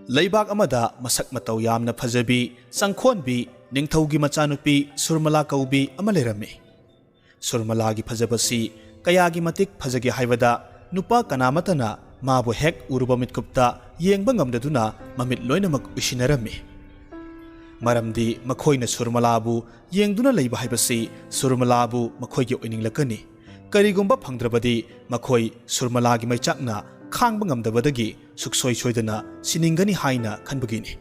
ꯂꯩꯕꯥꯛ ꯑꯃꯗ ꯃꯁꯛ ꯃꯇꯧ ꯌꯥꯝꯅ ꯐꯖꯕꯤ ꯆꯪꯈꯣꯟꯕꯤ ꯅꯤꯡꯊꯧꯒꯤ ꯃꯆꯥꯅꯨꯄꯤ ꯁꯨꯔꯃꯂꯥ ꯀꯧꯕꯤ ꯑꯃ ꯂꯩꯔꯝꯃꯤ꯫ ꯁꯨꯔꯃꯂꯥꯒꯤ ꯐꯖꯕꯁꯤ ꯀꯌꯥꯒꯤ ꯃꯇꯤꯛ ꯐꯖꯒꯦ ꯍꯥꯏꯕꯗ ꯅꯨꯄꯥ ꯀꯅꯥꯃꯠꯇꯅ ꯃꯥꯕꯨ ꯍꯦꯛ ꯎꯔꯨꯕ ꯃꯤꯠꯀꯨꯞꯇ ꯌꯦꯡꯕ ꯉꯝꯗꯗꯨꯅ ꯃꯃꯤꯠ ꯂꯣꯏꯅꯃꯛ ꯎꯏꯁꯤꯟꯅꯔꯝꯃꯤ꯫ ꯃꯔꯝꯗꯤ ꯃꯈꯣꯏꯅ ꯁꯨꯔꯃꯂꯥꯕꯨ ꯌꯦꯡꯗꯨꯅ ꯂꯩꯕ ꯍꯥꯏꯕꯁꯤ ꯁꯨꯔꯃꯂꯥꯕꯨ ꯃꯈꯣꯏꯒꯤ ꯑꯣꯏꯅꯤꯡꯂꯛꯀꯅꯤ, ꯀꯔꯤꯒꯨꯝꯕ ꯐꯪꯗ꯭ꯔꯕꯗꯤ ꯃꯈꯣꯏ ꯁꯨꯔꯃꯂꯥꯒꯤ ꯃꯩꯆꯥꯛꯅ ꯈꯥꯡꯕ ꯉꯝꯗꯕꯗꯒꯤ ꯁꯨꯛꯁꯣꯏ ꯁꯣꯏꯗꯅ ꯁꯤꯅꯤꯡꯒꯅꯤ ꯍꯥꯏꯅ ꯈꯟꯕꯒꯤꯅꯤ꯫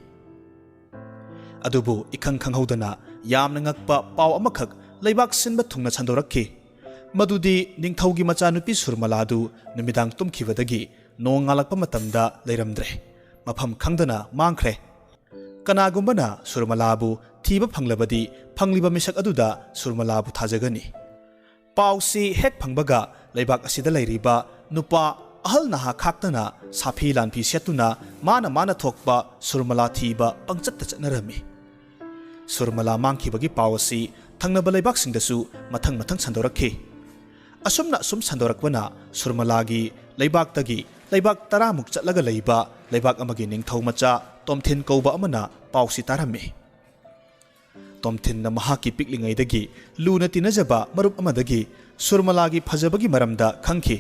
ꯑꯗꯨꯕꯨ ꯏꯈꯪ ꯈꯪꯍꯧꯗꯅ ꯌꯥꯝꯅ ꯉꯛꯄ ꯄꯥꯎ ꯑꯃꯈꯛ ꯂꯩꯕꯥꯛ ꯁꯤꯟꯕ ꯊꯨꯡꯅ ꯁꯟꯗꯣꯔꯛꯈꯤ꯫ ꯃꯗꯨꯗꯤ ꯅꯤꯡꯊꯧꯒꯤ ꯃꯆꯥꯅꯨꯄꯤ ꯁꯨꯔꯃꯂꯥꯗꯨ ꯅꯨꯃꯤꯗꯥꯡ ꯇꯨꯝꯈꯤꯕꯗꯒꯤ ꯅꯣꯡ ꯉꯥꯜꯂꯛꯄ ꯃꯇꯝꯗ ꯂꯩꯔꯝꯗ꯭ꯔꯦ, ꯃꯐꯝ ꯈꯪꯗꯅ ꯃꯥꯡꯈ꯭ꯔꯦ꯫ ꯀꯅꯥꯒꯨꯝꯕꯅ ꯁꯨꯔꯃꯂꯥꯕꯨ ꯊꯤꯕ ꯐꯪꯂꯕꯗꯤ ꯐꯪꯂꯤꯕ ꯃꯤꯁꯛ ꯑꯗꯨꯗ ꯁꯨꯔꯃꯂꯥꯕꯨ ꯊꯥꯖꯒꯅꯤ꯫ ꯄꯥꯎꯁꯤ ꯍꯦꯛ ꯐꯪꯕꯒ ꯂꯩꯕꯥꯛ ꯑꯁꯤꯗ ꯂꯩꯔꯤꯕ ꯅꯨꯄꯥ ꯑꯍꯜ ꯅꯍꯥ ꯈꯥꯛꯇꯅ ꯁꯥꯐꯤ ꯂꯥꯟꯐꯤ ꯁꯦꯠꯇꯨꯅ ꯃꯥꯅ ꯊꯣꯛꯄ ꯁꯨꯔꯃꯂꯥ ꯊꯤꯕ ꯄꯪꯆꯠꯇ ꯆꯠꯅꯔꯝꯃꯤ꯫ ꯁꯨꯔꯃꯂꯥ ꯃꯥꯡꯈꯤꯕꯒꯤ ꯄꯥꯎ ꯑꯁꯤ ꯊꯪꯅꯕ ꯂꯩꯕꯥꯛꯁꯤꯡꯗꯁꯨ ꯃꯊꯪ ꯁꯟꯗꯣꯔꯛꯈꯤ꯫ ꯑꯁꯨꯝ ꯁꯟꯗꯣꯔꯛꯄꯅ ꯁꯨꯔꯃꯂꯥꯒꯤ ꯂꯩꯕꯥꯛꯇꯒꯤ ꯂꯩꯕꯥꯛ 10ꯃꯨꯛ ꯆꯠꯂꯒ ꯂꯩꯕ ꯂꯩꯕꯥꯛ ꯑꯃꯒꯤ ꯅꯤꯡꯊꯧ ꯃꯆꯥ ꯇꯣꯝꯊꯤꯟ ꯀꯧꯕ ꯑꯃꯅ ꯄꯥꯎꯁꯤ ꯇꯥꯔꯝꯃꯤ꯫ ꯇꯣꯝꯊꯤꯟꯅ ꯃꯍꯥꯛꯀꯤ ꯄꯤꯛꯂꯤꯉꯩꯗꯒꯤ ꯂꯨꯅ ꯇꯤꯟꯅꯖꯕ ꯃꯔꯨꯞ ꯑꯃꯗꯒꯤ ꯁꯨꯔꯃꯂꯥꯒꯤ ꯐꯖꯕꯒꯤ ꯃꯔꯝꯗ ꯈꯪꯈꯤ꯫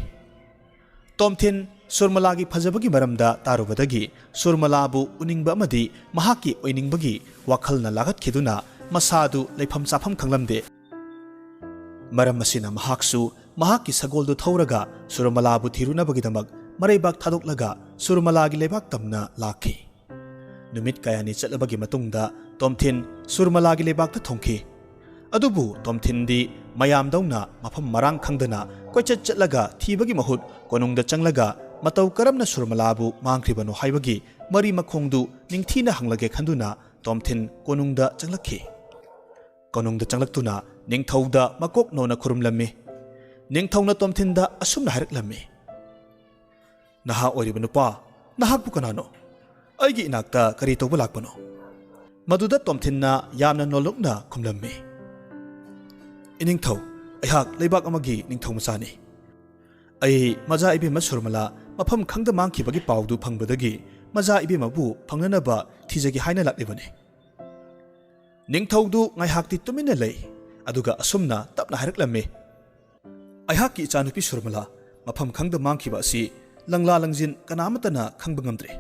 ꯇꯣꯝꯊꯤꯟ ꯁꯨꯔꯃꯂꯥꯒꯤ ꯐꯖꯕꯒꯤ ꯃꯔꯝꯗ ꯇꯥꯔꯨꯕꯗꯒꯤ ꯁꯨꯔꯃꯂꯥꯕꯨ ꯎꯅꯤꯡꯕ ꯑꯃꯗꯤ ꯃꯍꯥꯛꯀꯤ ꯑꯣꯏꯅꯤꯡꯕꯒꯤ ꯋꯥꯈꯜꯅ ꯂꯥꯛꯍꯠꯈꯤꯗꯨꯅ ꯃꯁꯥꯗꯨ ꯂꯩꯐꯝ ꯆꯥꯐꯝ ꯈꯪꯂꯝꯗꯦ꯫ ꯃꯔꯝ ꯑꯁꯤꯅ ꯃꯍꯥꯛꯁꯨ ꯃꯍꯥꯛꯀꯤ ꯁꯒꯣꯜꯗꯨ ꯊꯧꯔꯒ ꯁꯨꯔꯃꯂꯥꯕꯨ ꯊꯤꯔꯨꯅꯕꯒꯤꯗꯃꯛ ꯃꯔꯩꯕꯥꯛ ꯊꯥꯗꯣꯛꯂꯒ ꯁꯨꯔꯃꯂꯥꯒꯤ ꯂꯩꯕꯥꯛ ꯇꯝꯅ ꯂꯥꯛꯈꯤ꯫ ꯅꯨꯃꯤꯠ ꯀꯌꯥꯅꯤ ꯆꯠꯂꯕꯒꯤ ꯃꯇꯨꯡꯗ ꯇꯣꯝꯊꯤꯟ ꯁꯨꯔꯃꯂꯥꯒꯤ ꯂꯩꯕꯥꯛꯇ ꯊꯨꯡꯈꯤ꯫ ꯑꯗꯨꯕꯨ ꯇꯣꯝꯊꯤꯟꯗꯤ ꯃꯌꯥꯝꯗꯧꯅ ꯃꯐꯝ ꯃꯔꯥꯡ ꯈꯪꯗꯅ ꯀꯣꯏꯆꯠ ꯆꯠꯂꯒ ꯊꯤꯕꯒꯤ ꯃꯍꯨꯠ ꯀꯣꯅꯨꯡꯗ ꯆꯪꯂꯒ ꯃꯇꯧ ꯀꯔꯝꯅ ꯁꯨꯔꯃꯂꯥꯕꯨ ꯃꯥꯡꯈ꯭ꯔꯤꯕꯅꯣ ꯍꯥꯏꯕꯒꯤ ꯃꯔꯤ ꯃꯈꯣꯡꯗꯨ ꯅꯤꯡꯊꯤꯅ ꯍꯪꯂꯒꯦ ꯈꯟꯗꯨꯅ ꯇꯣꯝꯊꯤꯟ ꯀꯣꯅꯨꯡꯗ ꯆꯪꯂꯛꯈꯤ꯫ ꯀꯣꯅꯨꯡꯗ ꯆꯪꯂꯛꯇꯨꯅ ꯅꯤꯡꯊꯧꯗ ꯃꯀꯣꯛ ꯅꯣꯟꯅ ꯈꯨꯔꯨꯝꯂꯝꯃꯤ꯫ ꯅꯤꯡꯊꯧꯅ ꯇꯣꯝꯊꯤꯟꯗ ꯑꯁꯨꯝꯅ ꯍꯥꯏꯔꯛꯂꯝꯃꯤ: "ꯅꯍꯥ ꯑꯣꯏꯔꯤꯕ ꯅꯨꯄꯥ, ꯅꯍꯥꯛꯄꯨ ꯀꯅꯥꯅꯣ? ꯑꯩꯒꯤ ꯏꯅꯥꯛꯇ ꯀꯔꯤ ꯇꯧꯕ ꯂꯥꯛꯄꯅꯣ?" ꯃꯗꯨꯗ ꯇꯣꯝꯊꯤꯟꯅ ꯌꯥꯝꯅ ꯅꯣꯜꯂꯨꯛꯅ ꯈꯨꯝꯂꯝꯃꯤ: "ꯏꯅꯤꯡꯊꯧ, ꯑꯩꯍꯥꯛ ꯂꯩꯕꯥꯛ ꯑꯃꯒꯤ ꯅꯤꯡꯊꯧ ꯃꯆꯥꯅꯤ꯫ ꯑꯩ ꯃꯆꯥ ꯏꯕꯦꯝꯃ ꯁꯨꯔꯃꯂꯥ ꯃꯐꯝ ꯈꯪꯗ ꯃꯥꯡꯈꯤꯕꯒꯤ ꯄꯥꯎꯗꯨ ꯐꯪꯕꯗꯒꯤ ꯃꯆꯥ ꯏꯕꯦꯝꯃꯕꯨ ꯐꯪꯅꯅꯕ ꯊꯤꯖꯒꯦ ꯍꯥꯏꯅ ꯂꯥꯛꯂꯤꯕꯅꯤ." ꯅꯤꯡꯊꯧꯗꯨ ꯉꯥꯏꯍꯥꯛꯇꯤ ꯇꯨꯃꯤꯟꯅ ꯂꯩ, ꯑꯗꯨꯒ ꯑꯁꯨꯝꯅ ꯇꯞꯅ ꯍꯥꯏꯔꯛꯂꯝꯃꯤ: "ꯑꯩꯍꯥꯛꯀꯤ ꯏꯆꯥꯅꯨꯄꯤ ꯁꯨꯔꯃꯂꯥ ꯃꯐꯝ ꯈꯪꯗ ꯃꯥꯡꯈꯤꯕ ꯑꯁꯤ ꯂꯪꯂꯥ ꯂꯪꯖꯤꯟ ꯀꯅꯥꯃꯠꯇꯅ ꯈꯪꯕ ꯉꯝꯗ꯭ꯔꯦ꯫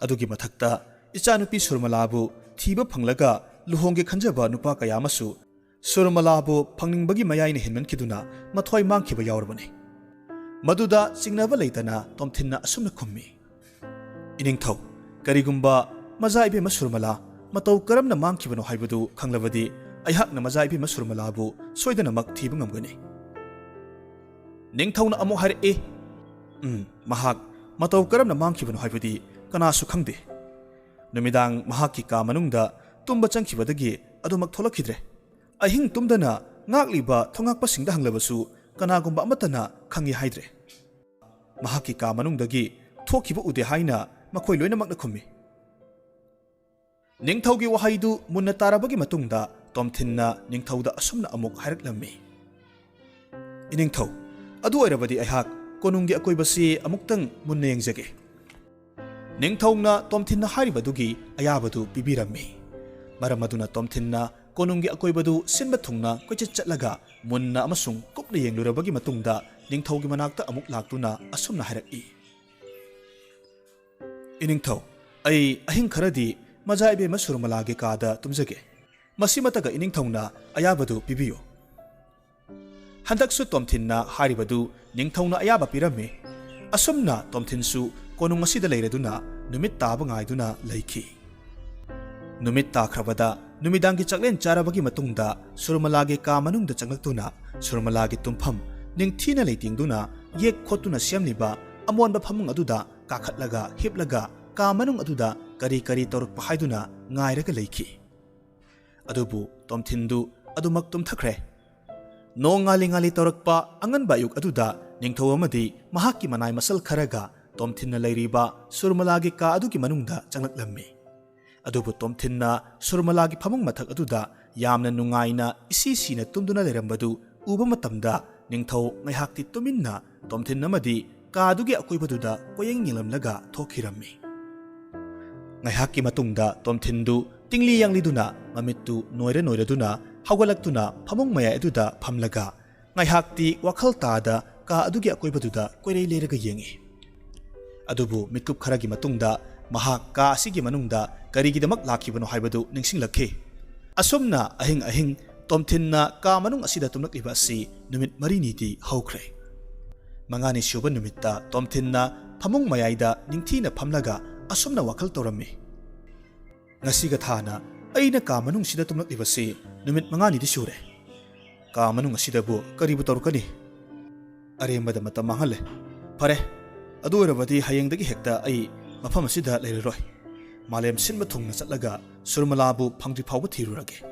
ꯑꯗꯨꯒꯤ ꯃꯊꯛꯇ ꯏꯆꯥꯅꯨꯄꯤ ꯁꯨꯔꯃꯂꯥꯕꯨ ꯊꯤꯕ ꯐꯪꯂꯒ ꯂꯨꯍꯣꯡꯒꯦ ꯈꯟꯖꯕ ꯅꯨꯄꯥ ꯀꯌꯥ ꯑꯃꯁꯨ ꯁꯨꯔꯃꯂꯥꯕꯨ ꯐꯪꯅꯤꯡꯕꯒꯤ ꯃꯌꯥꯏꯅ ꯍꯦꯟꯃꯟꯈꯤꯗꯨꯅ ꯃꯊ꯭ꯋꯥꯏ ꯃꯥꯡꯈꯤꯕ ꯌꯥꯎꯔꯕꯅꯤ." ꯃꯗꯨꯗ ꯆꯤꯡꯅꯕ ꯂꯩꯇꯅ ꯇꯣꯝꯊꯤꯟꯅ ꯑꯁꯨꯝꯅ ꯈꯨꯝꯃꯤ: "ꯏꯅꯤꯡꯊꯧ, ꯀꯔꯤꯒꯨꯝꯕ ꯃꯆꯥ ꯏꯕꯦꯝꯃ ꯁꯨꯔꯃꯂꯥ ꯃꯇꯧ ꯀꯔꯝꯅ ꯃꯥꯡꯈꯤꯕꯅꯣ ꯍꯥꯏꯕꯗꯨ ꯈꯪꯂꯕꯗꯤ ꯑꯩꯍꯥꯛꯅ ꯃꯆꯥ ꯏꯕꯦꯝꯃ ꯁꯨꯔꯃꯂꯥꯕꯨ ꯁꯣꯏꯗꯅꯃꯛ ꯊꯤꯕ ꯉꯝꯒꯅꯤ." ꯅꯤꯡꯊꯧꯅ ꯑꯃꯨꯛ ꯍꯥꯏꯔꯛꯏ: "ꯃꯍꯥꯛ ꯃꯇꯧ ꯀꯔꯝꯅ ꯃꯥꯡꯈꯤꯕꯅꯣ ꯍꯥꯏꯕꯗꯤ ꯀꯅꯥꯁꯨ ꯈꯪꯗꯦ꯫ ꯅꯨꯃꯤꯗꯥꯡ ꯃꯍꯥꯛꯀꯤ ꯀꯥ ꯃꯅꯨꯡꯗ ꯇꯨꯝꯕ ꯆꯪꯈꯤꯕꯗꯒꯤ ꯑꯗꯨꯃꯛ ꯊꯣꯛꯂꯛꯈꯤꯗ꯭ꯔꯦ꯫ ꯑꯍꯤꯡ ꯇꯨꯝꯗꯅ ꯉꯥꯛꯂꯤꯕ ꯊꯣꯉꯥꯛꯄꯁꯤꯡꯗ ꯍꯪꯂꯕꯁꯨ ꯀꯅꯥꯒꯨꯝꯕ ꯑꯃꯠꯇꯅ ꯈꯪꯏ ꯍꯥꯏꯗ꯭ꯔꯦ꯫ ꯃꯍꯥꯛꯀꯤ ꯀꯥ ꯃꯅꯨꯡꯗꯒꯤ ꯊꯣꯛꯈꯤꯕ ꯎꯗꯦ ꯍꯥꯏꯅ ꯃꯈꯣꯏ ꯂꯣꯏꯅꯃꯛꯅ ꯈꯨꯝꯃꯤ." ꯅꯤꯡꯊꯧꯒꯤ ꯋꯥꯍꯩꯗꯨ ꯃꯨꯟꯅ ꯇꯥꯔꯕꯒꯤ ꯃꯇꯨꯡꯗ ꯇꯣꯝꯊꯤꯟꯅ ꯅꯤꯡꯊꯧꯗ ꯑꯁꯨꯝꯅ ꯑꯃꯨꯛ ꯍꯥꯏꯔꯛꯂꯝꯃꯤ: "ꯏꯅꯤꯡꯊꯧ, ꯑꯗꯨ ꯑꯣꯏꯔꯕꯗꯤ ꯑꯩꯍꯥꯛ ꯀꯣꯅꯨꯡꯒꯤ ꯑꯀꯣꯏꯕꯁꯤ ꯑꯃꯨꯛꯇꯪ ꯃꯨꯟꯅ ꯌꯦꯡꯖꯒꯦ." ꯅꯤꯡꯊꯧꯅ ꯇꯣꯝꯊꯤꯟꯅ ꯍꯥꯏꯔꯤꯕꯗꯨꯒꯤ ꯑꯌꯥꯕꯗꯨ ꯄꯤꯕꯤꯔꯝꯃꯤ꯫ ꯃꯔꯝ ꯑꯗꯨꯅ ꯇꯣꯝꯊꯤꯟꯅ ꯀꯣꯅꯨꯡꯒꯤ ꯑꯀꯣꯏꯕꯗꯨ ꯁꯤꯟꯕ ꯊꯨꯡꯅ ꯀꯣꯏꯆꯠ ꯆꯠꯂꯒ ꯃꯨꯟꯅ ꯑꯃꯁꯨꯡ ꯀꯨꯞꯅ ꯌꯦꯡꯂꯨꯔꯕꯒꯤ ꯃꯇꯨꯡꯗ ꯅꯤꯡꯊꯧꯒꯤ ꯃꯅꯥꯛꯇ ꯑꯃꯨꯛ ꯂꯥꯛꯇꯨꯅ ꯑꯁꯨꯝꯅ ꯍꯥꯏꯔꯛꯏ: "ꯏꯅꯤꯡꯊꯧ, ꯑꯩ ꯑꯍꯤꯡ ꯈꯔꯗꯤ ꯃꯆꯥ ꯏꯕꯦꯝꯃ ꯁꯨꯔꯃꯂꯥꯒꯤ ꯀꯥꯗ ꯇꯨꯝꯖꯒꯦ꯫ ꯃꯁꯤꯃꯇꯒ ꯏꯅꯤꯡꯊꯧꯅ ꯑꯌꯥꯕꯗꯨ ꯄꯤꯕꯤꯌꯨ." ꯍꯟꯗꯛꯁꯨ ꯇꯣꯝꯊꯤꯟꯅ ꯍꯥꯏꯔꯤꯕꯗꯨ ꯅꯤꯡꯊꯧꯅ ꯑꯌꯥꯕ ꯄꯤꯔꯝꯃꯤ꯫ ꯑꯁꯨꯝꯅ ꯇꯣꯝꯊꯤꯟꯁꯨ ꯀꯣꯅꯨꯡ ꯑꯁꯤꯗ ꯂꯩꯔꯗꯨꯅ ꯅꯨꯃꯤꯠ ꯇꯥꯕ ꯉꯥꯏꯗꯨꯅ ꯂꯩꯈꯤ꯫ ꯅꯨꯃꯤꯠ ꯇꯥꯈ꯭ꯔꯕꯗ ꯅꯨꯃꯤꯗꯥꯡꯒꯤ ꯆꯥꯛꯂꯦꯟ ꯆꯥꯔꯕꯒꯤ ꯃꯇꯨꯡꯗ ꯁꯨꯔꯃꯂꯥꯒꯤ ꯀꯥ ꯃꯅꯨꯡꯗ ꯆꯪꯂꯛꯇꯨꯅ ꯁꯨꯔꯃꯂꯥꯒꯤ ꯇꯨꯝꯐꯝ ꯅꯤꯡꯊꯤꯅ ꯂꯩꯇꯦꯡꯗꯨꯅ ꯌꯦꯛ ꯈꯣꯠꯇꯨꯅ ꯁꯦꯝꯂꯤꯕ ꯑꯃꯣꯟꯕ ꯐꯃꯨꯡ ꯑꯗꯨꯗ ꯀꯥꯈꯠꯂꯒ ꯍꯤꯞꯂꯒ ꯀꯥ ꯃꯅꯨꯡ ꯑꯗꯨꯗ ꯀꯔꯤ ꯇꯧꯔꯛꯄ ꯍꯥꯏꯗꯨꯅ ꯉꯥꯏꯔꯒ ꯂꯩꯈꯤ꯫ ꯑꯗꯨꯕꯨ ꯇꯣꯝꯊꯤꯟꯗꯨ ꯑꯗꯨꯃꯛ ꯇꯨꯝꯊꯈ꯭ꯔꯦ꯫ ꯅꯣꯡ ꯉꯥꯜꯂꯤ ꯇꯧꯔꯛꯄ ꯑꯉꯟꯕ ꯑꯌꯨꯛ ꯑꯗꯨꯗ ꯅꯤꯡꯊꯧ ꯑꯃꯗꯤ ꯃꯍꯥꯛꯀꯤ ꯃꯅꯥꯏ ꯃꯁꯜ ꯈꯔꯒ ꯇꯣꯝꯊꯤꯟꯅ ꯂꯩꯔꯤꯕ ꯁꯨꯔꯃꯂꯥꯒꯤ ꯀꯥ ꯑꯗꯨꯒꯤ ꯃꯅꯨꯡꯗ ꯆꯪꯂꯛꯂꯝꯃꯤ꯫ ꯑꯗꯨꯕꯨ ꯇꯣꯝꯊꯤꯟꯅ ꯁꯨꯔꯃꯂꯥꯒꯤ ꯐꯃꯨꯡ ꯃꯊꯛ ꯑꯗꯨꯗ ꯌꯥꯝꯅ ꯅꯨꯡꯉꯥꯏꯅ ꯏꯁꯤ ꯁꯤꯅ ꯇꯨꯝꯗꯨꯅ ꯂꯩꯔꯝꯕꯗꯨ ꯎꯕ ꯃꯇꯝꯗ ꯅꯤꯡꯊꯧ ꯉꯥꯏꯍꯥꯛꯇꯤ ꯇꯨꯃꯤꯟꯅ ꯇꯣꯝꯊꯤꯟ ꯑꯃꯗꯤ ꯀꯥꯗꯨꯒꯤ ꯑꯀꯣꯏꯕꯗꯨꯗ ꯀꯣꯌꯦꯡ ꯌꯦꯡꯂꯝꯂꯒ ꯊꯣꯛꯈꯤꯔꯝꯃꯤ꯫ Ngaihaki matungda Tomthindu tingli yangliduna mamittu noiraduna hawgalaktuna phamung maya eduda phamlaga ngaihakti wakhal tada ka adugi akoibaduda koirei lerega yengi. Adubu mitkup kharagi matungda mahak ka asigi manungda karigidamak lakhibano haibadu ningsinglakhi. Asomna ahing Tomthinna ka manung asida tumlakliba asi numit marinidi haukhre. Mangani suba numitta Tomthinna phamung mayaida ningthina phamlaga asomna wakhal torami. Ngasiga thana aina ka manung sida tumlaklib si numit mangani di sure. Ka manung asida bu karibu torukani. Arembada matam mahale. Pare, adu oirabadi hayengdagi hekta ai mafam asida leiraroi. Malem sinba thungna chatlaga Surmalabu phangdri phawba thirurage.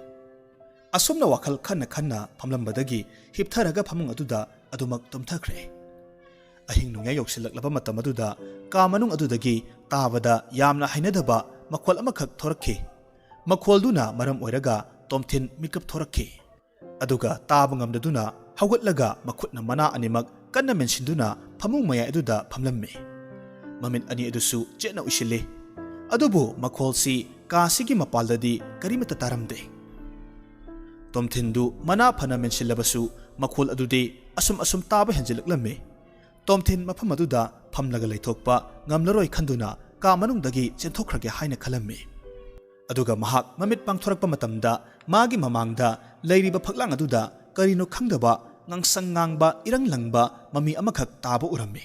Asomna wakhal khanna phamlambadagi hiptharaga phamung aduda adumak tomthakre. Ahing nungya yoksilaklaba matam aduda ka manung adudagi tabada yamna hainadaba makhwal amakhak thorakhi. Makhwalduna maram oiraga Tomthin mikap thorakhi. Aduga taba ngamdaduna hawgatlaga makhutna mana animak kanna menshinduna phamung maya aduda phamlamme. Mamin ani adusu chena ushille. Adubu makhwalsi kasigi mapaldadi karimata taramde. Tomthindu mana phana menshillabasu makhwal adude asum taba henjilaklamme. Tomthin mafam aduda phamlaga leithokpa ngamlaroi khanduna ka manungdagi chenthokhrage haina khalamme. Aduga mahak mamit pangthorakpa matamda magi mamangda leiriba phaklang aduda karino khangdaba ngangsang ngangba irang langba mami amakhak taba uramme.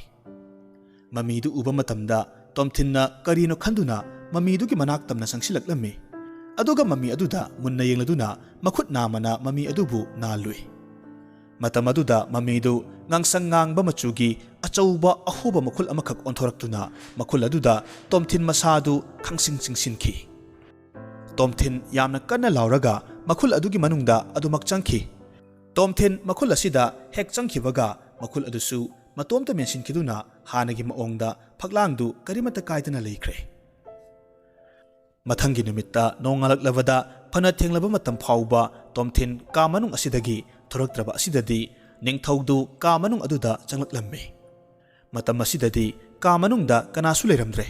Mamidu uba matamda Tomthinna karino khanduna mamidugi manak tamna sangsilaklamme. Aduga mami aduda munna yengladuna makhut namana mami adubu nalui. Matam aduda mamidu ngangsang ngangba machugi achauba ahuba makhul amakhak onthoraktuna makhul aduda Tomthin masadu khangsing singsinki. Tomthin yamna kanna lauraga makhul adugi manungda adumak changki. Tomthin makhul asida hek changkhibaga makhul adusu matomta mensinkiduna hanagi maongda phaklangdu karimata kaidana leikhre. Mathangi numitta nongalaklavada phana thenglaba matam phauba Tomthin ka manung asidagi thoraktraba asidadi ningthaudu ka manung aduda changlaklamme. Matam asidadi ka manungda kanasu leiramdre.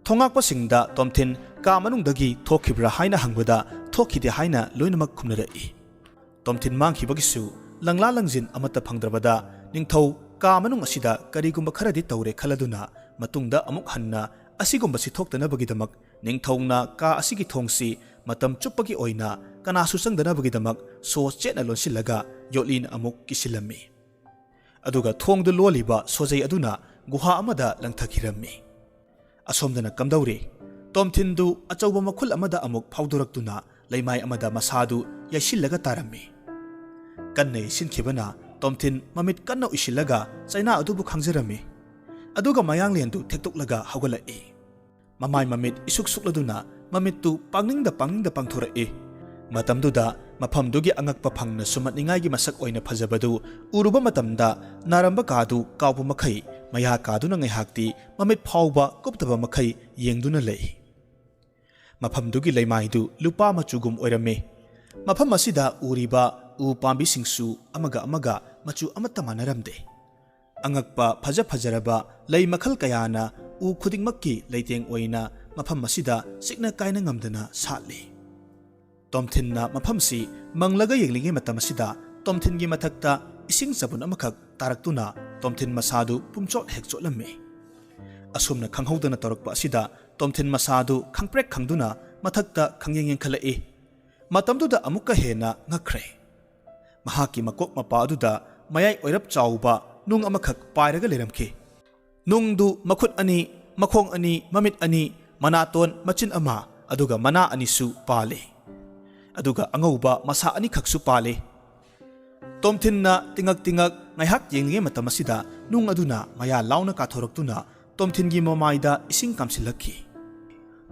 Thongakpasingda Tomthin ka manungdagi thokibra haina hangbada thokide haina loinamak khumnarai. Tomthin mangkhibagisu langla langjin amata phangdrabada ningthau ka manung asida karigumba kharadi tawre khaladuna matungda amuk hanna asigumba si thoktanabagi ningthongna ka asigi thongsi matam chuppagi oina kanasu sangdanabagidamak so chetna lonsilaga yotlin amuk kisilammi. Aduga thongdu loliba sojai aduna guha amada langthakirammi. Asomdana kamdauri Tomthindu achauba makhul amada amuk phaudoraktuna leimai amada masadu yaisillaga tarammi. Kanna isinkhibana Tomthin mamit kanna uisillaga chaina adubu khangjarami. Aduga mayanglendu thektoklaga hawgalai. Mamai mamit isuk sukladuna mamittu pangningsda pangthorai. Matamduda mafamdugi angakpa phangna sumatningai masak oina phajabadu uruba matamda naramba kadu kawpa makhai maya kaduna ngaihakti mamit phauba kuptaba makhai yengduna lei. Mafamdugi leimaidu lupa machugum oirame. Mafam asida uriba u pambi singsu amaga machu amata manaramde. Angakpa phajaraba lei makhal kayana u khudingmakki leiteng oina mafam asida sikna kaina ngamdana satli. Tomthinna mafamsi manglaga yenglingi matam asida Tomthingi mathakta ising sabun amakhak taraktuna Tomthin masadu pumchot hekchotlamme. Asumna khanghaudana torakpa asida Tomthin masadu khangprek khangduna mathakta khangyeng khalai. Matamduda amukka hena ngakre. Mahaki makok mapa aduda mayai oirap chauba nung amakhak pairaga leramki. Nungdu makhut ani, makhong ani, mamit ani, manaton machin ama aduga mana anisu pale. Aduga angauba masa ani khaksu pale. Tomthinna tingak ngaihak yenglingi matam asida nung aduna maya launa kathoraktuna Tomthingi mamaida ising kamsilakhi.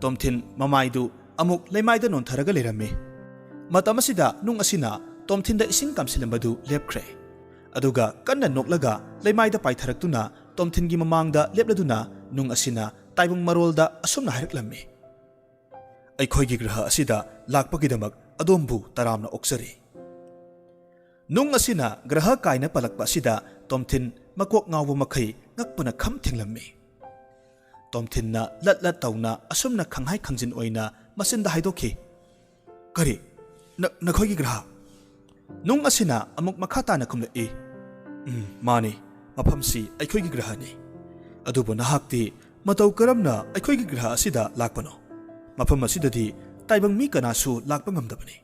Tomthin mamaidu amuk leimaida nontharaga lerame. Matam asida nung asina Tomthinda ising kamsilambadu lepkhre. Aduga kanna noklaga leimaida paitharaktuna Tomthingi mamangda lepladuna nung asina taibung marolda asumna hairaklammi. Aikhoigi graha asida lakpagidamak adombu taramna oksari. Nung asina graha kaina palakpa asida Tomthin makok ngawba makhai ngakpana kham thenglammi. ꯇꯣꯝꯊꯤꯟꯅ ꯂꯠ ꯂꯠ ꯇꯧꯅ ꯑꯁꯨꯝꯅ ꯈꯪꯍꯥꯏ ꯈꯪꯖꯤꯟ ꯑꯣꯏꯅ ꯃꯆꯤꯟꯗ ꯍꯥꯏꯗꯣꯛꯈꯤ꯫ ꯀꯔꯤ? ꯅꯈꯣꯏꯒꯤ ꯒ꯭ꯔꯍ? ꯅꯨꯡ ꯑꯁꯤꯅ ꯑꯃꯨꯛ ꯃꯈꯥ ꯇꯥꯅ ꯈꯨꯝꯂꯛꯏ꯫ ꯃꯥꯅꯤ, ꯃꯐꯝꯁꯤ ꯑꯩꯈꯣꯏꯒꯤ ꯒ꯭ꯔꯍꯅꯤ꯫ ꯑꯗꯨꯕꯨ ꯅꯍꯥꯛꯇꯤ ꯃꯇꯧ ꯀꯔꯝꯅ ꯑꯩꯈꯣꯏꯒꯤ ꯒ꯭ꯔꯍ ꯑꯁꯤꯗ ꯂꯥꯛꯄꯅꯣ? ꯃꯐꯝ ꯑꯁꯤꯗꯗꯤ ꯇꯥꯏꯕꯪ ꯃꯤ ꯀꯅꯥꯁꯨ ꯂꯥꯛꯄ ꯉꯝꯗꯕꯅꯤ꯫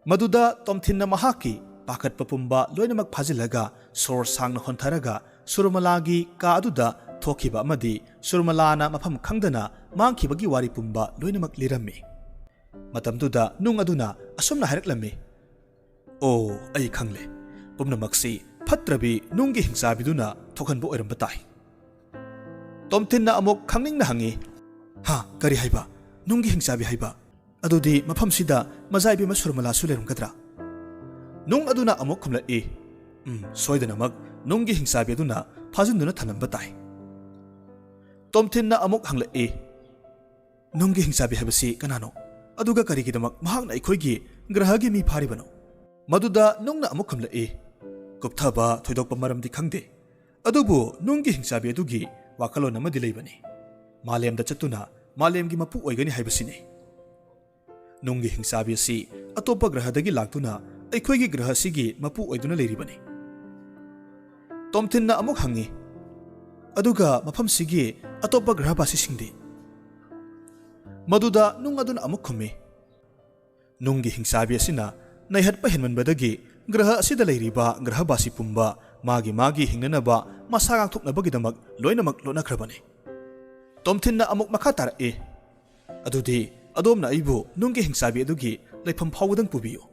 ꯃꯗꯨꯗ ꯇꯣꯝꯊꯤꯟꯅ ꯃꯍꯥꯛꯀꯤ ꯄꯥꯈꯠꯄ ꯄꯨꯝꯕ ꯂꯣꯏꯅꯃꯛ ꯐꯥꯖꯤꯜꯂꯒ ꯁꯣꯔ ꯁꯥꯡꯅ ꯍꯣꯟꯊꯔꯒ ꯁꯨꯔꯃꯂꯥꯒꯤ ꯀꯥ ꯑꯗꯨꯗ ꯊꯣꯛꯈꯤꯕ ꯑꯃꯗꯤ ꯁꯨꯔꯃꯂꯥꯅ ꯃꯐꯝ ꯈꯪꯗꯅ ꯃꯥꯡꯈꯤꯕꯒꯤ ꯋꯥꯔꯤ ꯄꯨꯝꯕ ꯂꯣꯏꯅꯃꯛ ꯂꯤꯔꯝꯃꯤ꯫ ꯃꯇꯝꯗꯨꯗ ꯅꯨꯡ ꯑꯗꯨꯅ ꯑꯁꯨꯝꯅ ꯍꯥꯏꯔꯛꯂꯝꯃꯤ꯫ ꯑꯣ, ꯑꯩ ꯈꯪꯂꯦ꯫ ꯄꯨꯝꯅꯃꯛꯁꯤ ꯐꯠꯇ꯭ꯔꯕꯤ ꯅꯨꯡꯒꯤ ꯍꯤꯡꯆꯥꯕꯤꯗꯨꯅ ꯊꯣꯛꯍꯟꯕ ꯑꯣꯏꯔꯝꯕ ꯇꯥꯏ꯫ ꯇꯣꯝꯊꯤꯟꯅ ꯑꯃꯨꯛ ꯈꯪꯅꯤꯡꯅ ꯍꯪꯉꯤ꯫ ꯀꯔꯤ ꯍꯥꯏꯕ? ꯅꯨꯡꯒꯤ ꯍꯤꯡꯆꯥꯕꯤ ꯍꯥꯏꯕ? ꯑꯗꯨꯗꯤ ꯃꯐꯝꯁꯤꯗ ꯃꯖꯥꯏꯕꯦꯝꯃ ꯁꯨꯔꯃꯂꯥꯁꯨ ꯂꯩꯔꯝꯒꯗ꯭ꯔꯥ? ꯅꯨꯡ ꯑꯗꯨꯅ ꯑꯃꯨꯛ ꯈꯨꯝꯂꯛꯏ꯫ ꯁꯣꯏꯗꯅꯃꯛ ꯅꯨꯡꯒꯤ ꯍꯤꯡꯆꯥꯕꯤ ꯑꯗꯨꯅ ꯐꯥꯖꯤꯟꯗꯨꯅ ꯊꯅꯝꯕ ꯇꯥꯏ꯫ ꯇꯣꯝꯊꯤꯟꯅ ꯑꯃꯨꯛ ꯍꯪꯂꯛꯏ꯫ ꯅꯨꯡꯒꯤ ꯍꯤꯡꯆꯥꯕꯤ ꯍꯥꯏꯕꯁꯤ ꯀꯅꯥꯅꯣ? ꯑꯗꯨꯒ ꯀꯔꯤꯒꯤꯗꯃꯛ ꯃꯍꯥꯛꯅ ꯑꯩꯈꯣꯏꯒꯤ ꯒ꯭ꯔꯍꯒꯤ ꯃꯤ ꯐꯥꯔꯤꯕꯅꯣ? ꯃꯗꯨꯗ ꯅꯨꯡꯅ ꯑꯃꯨꯛ ꯈꯨꯝꯂꯛꯏ꯫ ꯀꯨꯞꯊꯕ ꯊꯣꯏꯗꯣꯛꯄ ꯃꯔꯝꯗꯤ ꯈꯪꯗꯦ, ꯑꯗꯨꯕꯨ ꯅꯨꯡꯒꯤ ꯍꯤꯡꯆꯥꯕꯤ ꯑꯗꯨꯒꯤ ꯋꯥꯈꯜꯂꯣꯟ ꯑꯃꯗꯤ ꯂꯩꯕꯅꯤ꯫ ꯃꯥꯂꯦꯝꯗ ꯆꯠꯇꯨꯅ ꯃꯥꯂꯦꯝꯒꯤ ꯃꯄꯨ ꯑꯣꯏꯒꯅꯤ ꯍꯥꯏꯕꯁꯤꯅꯤ꯫ ꯅꯨꯡꯒꯤ ꯍꯤꯡꯆꯥꯕꯤ ꯑꯁꯤ ꯑꯇꯣꯞꯄ ꯒ꯭ꯔꯍꯗꯒꯤ ꯂꯥꯛꯇꯨꯅ ꯑꯩꯈꯣꯏꯒꯤ ꯒ꯭ꯔꯍ ꯑꯁꯤꯒꯤ ꯃꯄꯨ ꯑꯣꯏꯗꯨꯅ ꯂꯩꯔꯤꯕꯅꯤ꯫ ꯇꯣꯝꯊꯤꯟꯅ ꯑꯃꯨꯛ ꯍꯪꯉꯤ꯫ ꯑꯗꯨꯒ ꯃꯐꯝꯁꯤꯒꯤ ꯑꯇꯣꯞꯄ ꯒ꯭ꯔꯍꯕꯥꯁꯤꯁꯤꯡꯗꯤ? ꯃꯗꯨꯗ ꯅꯨꯡ ꯑꯗꯨꯅ ꯑꯃꯨꯛ ꯈꯨꯝꯃꯤ꯫ ꯅꯨꯡꯒꯤ ꯍꯤꯡꯆꯥꯕꯤ ꯑꯁꯤꯅ ꯅꯩꯍꯠꯄ ꯍꯦꯟꯃꯟꯕꯗꯒꯤ ꯒ꯭ꯔꯍ ꯑꯁꯤꯗ ꯂꯩꯔꯤꯕ ꯒ꯭ꯔꯍꯕꯥꯁꯤ ꯄꯨꯝꯕ ꯃꯥꯒꯤ ꯍꯤꯡꯅꯅꯕ ꯃꯁꯥ ꯉꯥꯛꯊꯣꯛꯅꯕꯒꯤꯗꯃꯛ ꯂꯣꯏꯅꯃꯛ ꯂꯣꯠꯅꯈ꯭ꯔꯕꯅꯤ꯫ ꯇꯣꯝꯊꯤꯟꯅ ꯑꯃꯨꯛ ꯃꯈꯥ ꯇꯥꯔꯛꯏ꯫ ꯑꯗꯨꯗꯤ ꯑꯗꯣꯝꯅ ꯑꯩꯕꯨ ꯅꯨꯡꯒꯤ ꯍꯤꯡꯆꯥꯕꯤ ꯑꯗꯨꯒꯤ ꯂꯩꯐꯝ ꯐꯥꯎꯕꯗꯪ ꯄꯨꯕꯤꯌꯨ꯫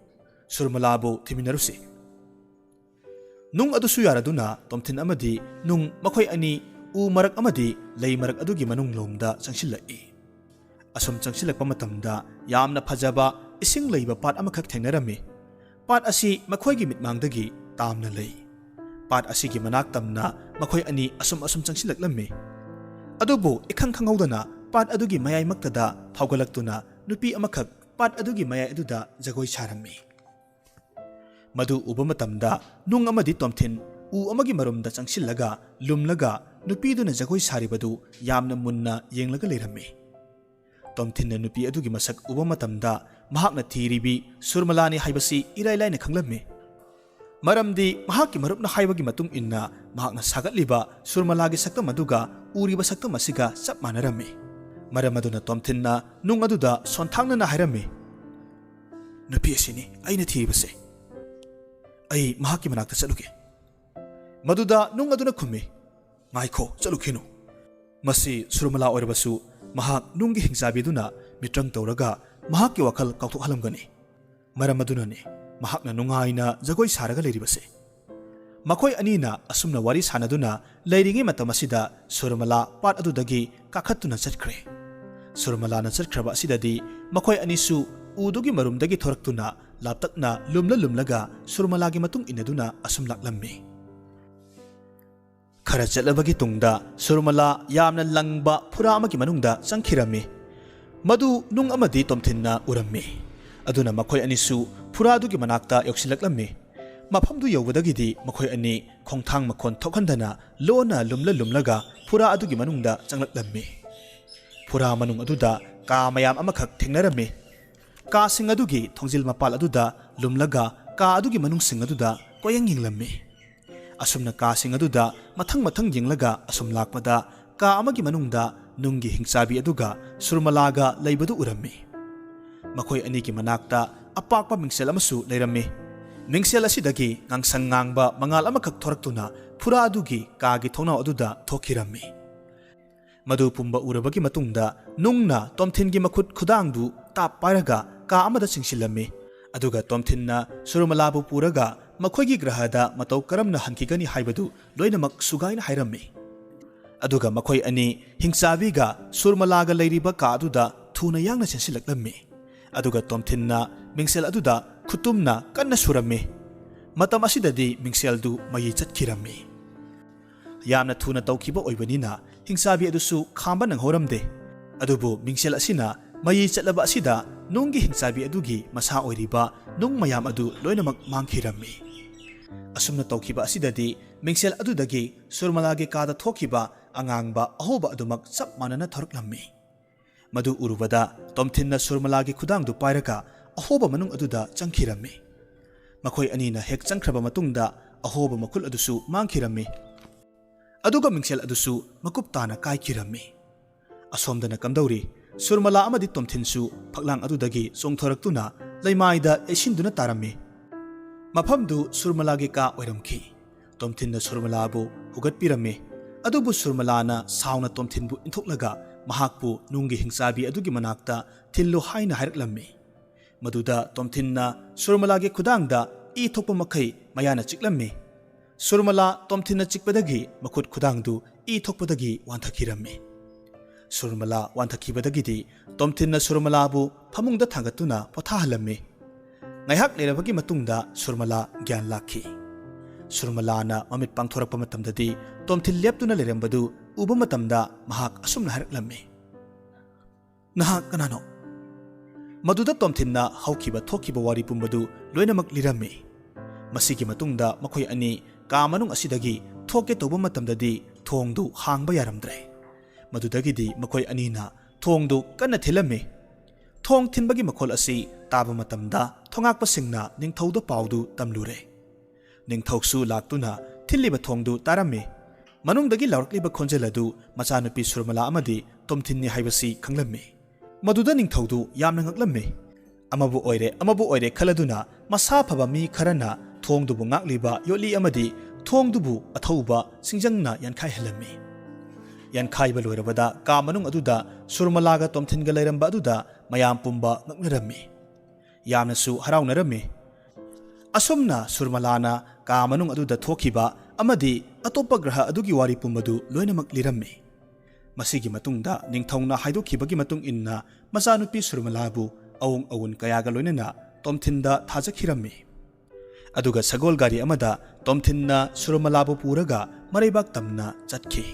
ꯁꯨꯔꯃꯂꯥꯕꯨ ꯊꯤꯃꯤꯟꯅꯔꯨꯁꯤ꯫ ꯅꯨꯡ ꯑꯗꯨꯁꯨ ꯌꯥꯔꯗꯨꯅ ꯇꯣꯝꯊꯤꯟ ꯑꯃꯗꯤ ꯅꯨꯡ ꯃꯈꯣꯏ ꯑꯅꯤ ꯎ ꯃꯔꯛ ꯑꯃꯗꯤ ꯂꯩ ꯃꯔꯛ ꯑꯗꯨꯒꯤ ꯃꯅꯨꯡ ꯂꯣꯝꯗ ꯆꯪꯁꯤꯜꯂꯛꯏ꯫ ꯑꯁꯨꯝ ꯆꯪꯁꯤꯜꯂꯛꯄ ꯃꯇꯝꯗ ꯌꯥꯝꯅ ꯐꯖꯕ ꯏꯁꯤꯡ ꯂꯩꯕ ꯄꯥꯠ ꯑꯃꯈꯛ ꯊꯦꯡꯅꯔꯝꯃꯤ꯫ ꯄꯥꯠ ꯑꯁꯤ ꯃꯈꯣꯏꯒꯤ ꯃꯤꯠꯃꯥꯡꯗꯒꯤ ꯇꯥꯝꯅ ꯂꯩ꯫ ꯄꯥꯠ ꯑꯁꯤꯒꯤ ꯃꯅꯥꯛ ꯇꯝꯅ ꯃꯈꯣꯏ ꯑꯅꯤ ꯑꯁꯨꯝ ꯆꯪꯁꯤꯜꯂꯛꯂꯝꯃꯤ꯫ ꯑꯗꯨꯕꯨ ꯏꯈꯪ ꯈꯪꯍꯧꯗꯅ ꯄꯥꯠ ꯑꯗꯨꯒꯤ ꯃꯌꯥꯏꯃꯛꯇꯗ ꯐꯥꯎꯒꯠꯂꯛꯇꯨꯅ ꯅꯨꯄꯤ ꯑꯃꯈꯛ ꯄꯥꯠ ꯑꯗꯨꯒꯤ ꯃꯌꯥꯏ ꯑꯗꯨꯗ ꯖꯒꯣꯏ ꯁꯥꯔꯝꯃꯤ꯫ ꯃꯗꯨ ꯎꯕ ꯃꯇꯝꯗ ꯅꯨꯡ ꯑꯃꯗꯤ ꯇꯣꯝꯊꯤꯟ ꯎ ꯑꯃꯒꯤ ꯃꯔꯨꯝꯗ ꯆꯪꯁꯤꯜꯂꯒ ꯂꯨꯝꯂꯒ ꯅꯨꯄꯤꯗꯨꯅ ꯖꯒꯣꯏ ꯁꯥꯔꯤꯕꯗꯨ ꯌꯥꯝꯅ ꯃꯨꯟꯅ ꯌꯦꯡꯂꯒ ꯂꯩꯔꯝꯃꯤ꯫ ꯇꯣꯝꯊꯤꯟꯅ ꯅꯨꯄꯤ ꯑꯗꯨꯒꯤ ꯃꯁꯛ ꯎꯕ ꯃꯇꯝꯗ ꯃꯍꯥꯛꯅ ꯊꯤꯔꯤꯕꯤ ꯁꯨꯔꯃꯂꯥꯅꯤ ꯍꯥꯏꯕꯁꯤ ꯏꯔꯥꯏ ꯂꯥꯏꯅ ꯈꯪꯂꯝꯃꯤ꯫ ꯃꯔꯝꯗꯤ ꯃꯍꯥꯛꯀꯤ ꯃꯔꯨꯞꯅ ꯍꯥꯏꯕꯒꯤ ꯃꯇꯨꯡ ꯏꯟꯅ ꯃꯍꯥꯛꯅ ꯁꯥꯒꯠꯂꯤꯕ ꯁꯨꯔꯃꯂꯥꯒꯤ ꯁꯛꯇꯝ ꯑꯗꯨꯒ ꯎꯔꯤꯕ ꯁꯛꯇꯝ ꯑꯁꯤꯒ ꯆꯞ ꯃꯥꯟꯅꯔꯝꯃꯤ꯫ ꯃꯔꯝ ꯑꯗꯨꯅ ꯇꯣꯝꯊꯤꯟꯅ ꯅꯨꯡ ꯑꯗꯨꯗ ꯁꯣꯟꯊꯥꯡꯅꯅ ꯍꯥꯏꯔꯝꯃꯤ꯫ ꯅꯨꯄꯤ ꯑꯁꯤꯅꯤ ꯑꯩꯅ ꯊꯤꯔꯤꯕꯁꯦ꯫ ꯑꯩ ꯃꯍꯥꯛꯀꯤ ꯃꯅꯥꯛꯇ ꯆꯠꯂꯨꯒꯦ꯫ ꯃꯗꯨꯗ ꯅꯨꯡ ꯑꯗꯨꯅ ꯈꯨꯝꯃꯤ꯫ ꯉꯥꯏꯈꯣ, ꯆꯠꯂꯨꯈꯤꯅꯨ꯫ ꯃꯁꯤ ꯁꯨꯔꯃꯂꯥ ꯑꯣꯏꯔꯕꯁꯨ ꯃꯍꯥꯛ ꯅꯨꯡꯒꯤ ꯍꯤꯡꯆꯥꯕꯤꯗꯨꯅ ꯃꯤꯇ꯭ꯔꯪ ꯇꯧꯔꯒ ꯃꯍꯥꯛꯀꯤ ꯋꯥꯈꯜ ꯀꯥꯎꯊꯣꯛꯍꯜꯂꯝꯒꯅꯤ꯫ ꯃꯔꯝ ꯑꯗꯨꯅꯅꯤ ꯃꯍꯥꯛꯅ ꯅꯨꯡꯉꯥꯏꯅ ꯖꯒꯣꯏ ꯁꯥꯔꯒ ꯂꯩꯔꯤꯕꯁꯦ꯫ ꯃꯈꯣꯏ ꯑꯅꯤꯅ ꯑꯁꯨꯝꯅ ꯋꯥꯔꯤ ꯁꯥꯅꯗꯨꯅ ꯂꯩꯔꯤꯉꯩ ꯃꯇꯝ ꯑꯁꯤꯗ ꯁꯨꯔꯃꯂꯥ ꯄꯥꯠ ꯑꯗꯨꯗꯒꯤ ꯀꯥꯈꯠꯇꯨꯅ ꯆꯠꯈ꯭ꯔꯦ꯫ ꯁꯨꯔꯃꯂꯥꯅ ꯆꯠꯈ꯭ꯔꯕ ꯑꯁꯤꯗꯗꯤ ꯃꯈꯣꯏ ꯑꯅꯤꯁꯨ ꯎꯗꯨꯒꯤ ꯃꯔꯨꯝꯗꯒꯤ ꯊꯣꯔꯛꯇꯨꯅ ꯂꯥꯞꯇꯛꯅ ꯂꯨꯝꯂꯒ ꯁꯨꯔꯃꯂꯥꯒꯤ ꯃꯇꯨꯡ ꯏꯟꯅꯗꯨꯅ ꯑꯁꯨꯝ ꯂꯥꯛꯂꯝꯃꯤ꯫ ꯈꯔ ꯆꯠꯂꯕꯒꯤ ꯇꯨꯡꯗ ꯁꯨꯔꯃꯂꯥ ꯌꯥꯝꯅ ꯂꯪꯕ ꯐꯨꯔꯥ ꯑꯃꯒꯤ ꯃꯅꯨꯡꯗ ꯆꯪꯈꯤꯔꯝꯃꯤ꯫ ꯃꯗꯨ ꯅꯨꯡ ꯑꯃꯗꯤ ꯇꯣꯝꯊꯤꯟꯅ ꯎꯔꯝꯃꯤ꯫ ꯑꯗꯨꯅ ꯃꯈꯣꯏ ꯑꯅꯤꯁꯨ ꯐꯨꯔꯥꯗꯨꯒꯤ ꯃꯅꯥꯛꯇ ꯌꯧꯁꯤꯜꯂꯛꯂꯝꯃꯤ꯫ ꯃꯐꯝꯗꯨ ꯌꯧꯕꯗꯒꯤꯗꯤ ꯃꯈꯣꯏ ꯑꯅꯤ ꯈꯣꯡꯊꯥꯡ ꯃꯈꯣꯟ ꯊꯣꯛꯍꯟꯗꯅ ꯂꯣꯟꯅ ꯂꯨꯝꯂꯒ ꯐꯨꯔꯥ ꯑꯗꯨꯒꯤ ꯃꯅꯨꯡꯗ ꯆꯪꯂꯛꯂꯝꯃꯤ꯫ ꯐꯨꯔꯥ ꯃꯅꯨꯡ ꯑꯗꯨꯗ ꯀꯥ ꯃꯌꯥꯝ ꯑꯃꯈꯛ ꯊꯦꯡꯅꯔꯝꯃꯤ꯫ ꯀꯥꯁꯤꯡ ꯑꯗꯨꯒꯤ ꯊꯣꯡꯖꯤꯜ ꯃꯄꯥꯜ ꯑꯗꯨꯗ ꯂꯨꯝꯂꯒ ꯀꯥ ꯑꯗꯨꯒꯤ ꯃꯅꯨꯡꯁꯤꯡ ꯑꯗꯨꯗ ꯀꯣꯌꯦꯡ ꯌꯦꯡꯂꯝꯃꯤ꯫ ꯑꯁꯨꯝꯅ ꯀꯥꯁꯤꯡ ꯑꯗꯨꯗ ꯃꯊꯪ ꯌꯦꯡꯂꯒ ꯑꯁꯨꯝ ꯂꯥꯛꯄꯗ ꯀꯥ ꯑꯃꯒꯤ ꯃꯅꯨꯡꯗ ꯅꯨꯡꯒꯤ ꯍꯤꯡꯆꯥꯕꯤ ꯑꯗꯨꯒ ꯁꯨꯔꯃꯂꯥꯒ ꯂꯩꯕꯗꯨ ꯎꯔꯝꯃꯤ꯫ ꯃꯈꯣꯏ ꯑꯅꯤꯒꯤ ꯃꯅꯥꯛꯇ ꯑꯄꯥꯛꯄ ꯃꯤꯡꯁꯦꯜ ꯑꯃꯁꯨ ꯂꯩꯔꯝꯃꯤ꯫ ꯃꯤꯡꯁꯦꯜ ꯑꯁꯤꯗꯒꯤ ꯉꯥꯡꯁꯪ ꯉꯥꯡꯕ ꯃꯉꯥꯜ ꯑꯃꯈꯛ ꯊꯣꯔꯛꯇꯨꯅ ꯐꯨꯔꯥ ꯑꯗꯨꯒꯤ ꯀꯥꯒꯤ ꯊꯣꯡꯅꯥꯎ ꯑꯗꯨꯗ ꯊꯣꯛꯈꯤꯔꯝꯃꯤ꯫ ꯃꯗꯨ ꯄꯨꯝꯕ ꯎꯔꯕꯒꯤ ꯃꯇꯨꯡꯗ ꯅꯨꯡꯅ ꯇꯣꯝꯊꯤꯟꯒꯤ ꯃꯈꯨꯠ ꯈꯨꯗꯥꯡꯗꯨ ꯇꯥꯞ ꯄꯥꯏꯔꯒ ꯀꯥ ꯑꯃꯗ ꯆꯤꯡꯁꯤꯜꯂꯝꯃꯤ꯫ ꯑꯗꯨꯒ ꯇꯣꯝꯊꯤꯟꯅ ꯁꯨꯔꯃꯂꯥꯕꯨ ꯄꯨꯔꯒ ꯃꯈꯣꯏꯒꯤ ꯒ꯭ꯔꯍꯗ ꯃꯇꯧ ꯀꯔꯝꯅ ꯍꯟꯈꯤꯒꯅꯤ ꯍꯥꯏꯕꯗꯨ ꯂꯣꯏꯅꯃꯛ ꯁꯨꯒꯥꯏꯅ ꯍꯥꯏꯔꯝꯃꯤ꯫ ꯑꯗꯨꯒ ꯃꯈꯣꯏ ꯑꯅꯤ ꯍꯤꯡꯆꯥꯕꯤꯒ ꯁꯨꯔꯃꯂꯥꯒ ꯂꯩꯔꯤꯕ ꯀꯥ ꯑꯗꯨꯗ ꯊꯨꯅ ꯌꯥꯡꯅ ꯆꯦꯟꯁꯤꯜꯂꯛꯂꯝꯃꯤ꯫ ꯑꯗꯨꯒ ꯇꯣꯝꯊꯤꯟꯅ ꯃꯤꯡꯁꯦꯜ ꯑꯗꯨꯗ ꯈꯨꯇꯨꯝꯅ ꯀꯟꯅ ꯁꯨꯔꯝꯃꯤ꯫ ꯃꯇꯝ ꯑꯁꯤꯗꯗꯤ ꯃꯤꯡꯁꯦꯜꯗꯨ ꯃꯌꯤ ꯆꯠꯈꯤꯔꯝꯃꯤ꯫ ꯌꯥꯝꯅ ꯊꯨꯅ ꯇꯧꯈꯤꯕ ꯑꯣꯏꯕꯅꯤꯅ ꯍꯤꯡꯆꯥꯕꯤ ꯑꯗꯨꯁꯨ ꯈꯥꯝꯕ ꯅꯪꯍꯧꯔꯝꯗꯦ꯫ ꯑꯗꯨꯕꯨ ꯃꯤꯡꯁꯦꯜ ꯑꯁꯤꯅ ꯃꯌꯤ ꯆꯠꯂꯕ ꯑꯁꯤꯗ ꯅꯨꯡꯒꯤ ꯍꯤꯡꯆꯥꯕꯤ ꯑꯗꯨꯒꯤ ꯃꯁꯥ ꯑꯣꯏꯔꯤꯕ ꯅꯨꯡ ꯃꯌꯥꯝ ꯑꯗꯨ ꯂꯣꯏꯅꯃꯛ ꯃꯥꯡꯈꯤꯔꯝꯃꯤ꯫ असुमना तौखिबा असिददि मिंगसेल अदुदगी सुरमलागी कादा थोखिबा अंगांगबा अहोबा अदुमक चप मानना थरकलम्मी मधु उरुबदा तोमथिनना सुरमलागी खुदांगदु पायरका अहोबा मनुंग अदुदा चंखिरम्मी मखोय अनीना हेक चंख्रबा मतुंगदा अहोबा मकुल अदुसु मांखिरम्मी अदुगा मिंगसेल अदुसु मकुप ताना कायखिरम्मी असोमदना कमदौरी सुरमला अमदि तोमथिनसु फकलांग अदुदगी चोंथोरक्तुना लैमाइदा एसिनदुना तारम्मी मफमदु सुरमलागी का ओइरमखि तोमथिनना सुरमलाबु हुगतपिरम्मी अदुबु सुरमलाना साउना तोमथिनबु इंथोक्लगा महाकपु नुंगी हिंसाबी अदुगी मनाक्ता थिल्लु हाइना हाइरक्लम्मी मदुदा तोमथिनना सुरमलागी खुदांगदा ई थोकपा मखै मयाना चिक्लम्मी सुरमला तोमथिनना चिकपदगी मखुत खुदांगदु ई थोकपदगी वांथखिरम्मी सुरमला वांथखिबदगिदि तोमथिनना सुरमलाबु फमुंगदा थांगतुना पोथाहलम्मी ngayhak lerabagi matungda surmala gyan lakhi surmalana mamit pangthorakpa matamdadi tomthil leptuna lerembadu uba matamda mahak asumna haraklammi nahak kanano maduda tomthinna haukiba thokiba wari pumbadu loinamak lirammi masigi matungda makhoi ani ka manung asidagi thoke toba matamdadi thongdu hangba yaramdre madudagidi makhoi anina thongdu kanna thilammi thong thinbagi makhol asi ताबा मतमदा थोंगाकपा सिंगना निंगथौदा पाउदु तमलुरे निंगथौसु लाक्तुना थिल्लिबा थोंदु तारम्मे मनुंगदगी लौरक्लिबा खोंजेलदु मचानुपी सुरमला अमदि तोमथिननि हाइबसी खंगलम्मे मदुदा निंगथौदु यामना ngaklamमे अमबु ओइरे खलदुना मसा फबा मी खरना थोंदुबु ngakलिबा योली अमदि थोंदुबु अथौबा सिंजंगना यानखाइ हलम्मे यानखाइबा लोइरबदा का मनुंग अदुदा सुरमलागा तोमथिनगा लैरंबा अदुदा मयाम पुंबा ngakनरम्मे यामनसु हराउनरम्मी असुमना सुरमलाना का मनुंग अदुदा थोखिबा अमदि अतोप्पा ग्रह अदुगी वारी पुंबदु लोइनमक लिरम्मी मसिगी मतुंगदा निंगथौना हाइदोखिबगी मतुंग इन्ना मचानुपी सुरमलाबु अवुंग अवुन कयागा लोइनना तोमथिनदा थाजखिरम्मी अदुगा सगोल गारी अमदा तोमथिनना सुरमलाबु पुरगा मरैबाक तमना चटखि